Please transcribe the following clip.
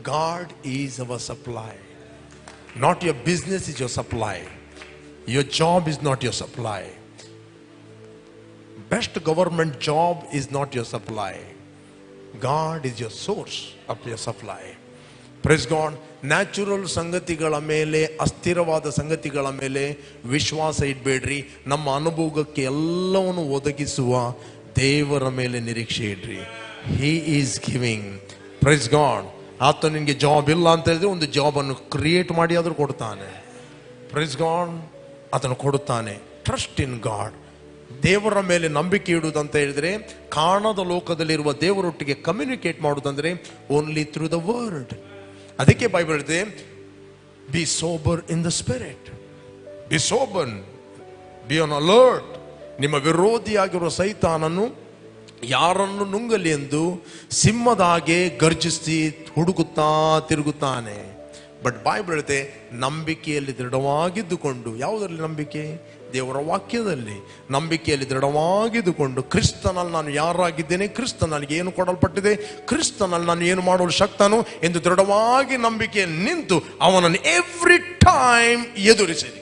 God is our supply. Not your business is your supply. Your job is not your supply. Best government job is not your supply. God is your source of your supply. Praise God. Natural ಸಂಗತಿಗಳ ಮೇಲೆ, ಅಸ್ಥಿರವಾದ ಸಂಗತಿಗಳ ಮೇಲೆ ವಿಶ್ವಾಸ ಇಡಬೇಡ್ರಿ. ನಮ್ಮ ಅನುಭವಕ್ಕೆ ಎಲ್ಲವನ್ನು ಒದಗಿಸುವ ದೇವರ ಮೇಲೆ ನಿರೀಕ್ಷೆ ಇಡ್ರಿ. He is giving. Praise God. ಆತ ನಿನಗೆ ಜಾಬ್ ಇಲ್ಲ ಅಂತ ಹೇಳಿದ್ರೆ ಒಂದು ಜಾಬ್ ಅನ್ನು ಕ್ರಿಯೇಟ್ ಮಾಡಿ ಆದ್ರೂ ಕೊಡ್ತಾನೆ. Praise God. ಆತನು ಕೊಡುತ್ತಾನೆ. Trust in God. ದೇವರ ಮೇಲೆ ನಂಬಿಕೆ ಇಡುವುದಂತ ಹೇಳಿದ್ರೆ, ಕಾಣದ ಲೋಕದಲ್ಲಿರುವ ದೇವರೊಟ್ಟಿಗೆ ಕಮ್ಯುನಿಕೇಟ್ ಮಾಡುವುದಂದ್ರೆ ಓನ್ಲಿ ಥ್ರೂ ದ ವರ್ಡ್. ಅದಕ್ಕೆ ಬೈಬಲ್ ಹೇಳಿದೆ, be sober in the spirit. Be sober, be on alert. ನಿಮ್ಮ ವಿರೋಧಿಯಾಗಿರುವ ಸೈತಾನನು ಯಾರನ್ನು ನುಂಗಲಿ ಎಂದು ಸಿಂಹದ ಹಾಗೆ ಗರ್ಜಿಸಿ ಹುಡುಕುತ್ತಾ ತಿರುಗುತ್ತಾನೆ. ಬಟ್ ಬೈಬಲ್ ಹೇಳುತ್ತೆ, ನಂಬಿಕೆಯಲ್ಲಿ ದೃಢವಾಗಿದ್ದುಕೊಂಡು. ಯಾವುದರಲ್ಲಿ ನಂಬಿಕೆ? ದೇವರ ವಾಕ್ಯದಲ್ಲಿ. ನಂಬಿಕೆಯಲ್ಲಿ ದೃಢವಾಗಿದ್ದುಕೊಂಡು, ಕ್ರಿಸ್ತನಲ್ಲಿ ನಾನು ಯಾರಾಗಿದ್ದೇನೆ, ಕ್ರಿಸ್ತ ನನಗೆ ಏನು ಕೊಡಲ್ಪಟ್ಟಿದೆ, ಕ್ರಿಸ್ತನಲ್ಲಿ ನಾನು ಏನು ಮಾಡಲು ಶಕ್ತನು ಎಂದು ದೃಢವಾಗಿ ನಂಬಿಕೆಯಲ್ಲಿ ನಿಂತು ಅವನನ್ನು ಎವ್ರಿ ಟೈಮ್ ಎದುರಿಸಿದೆ.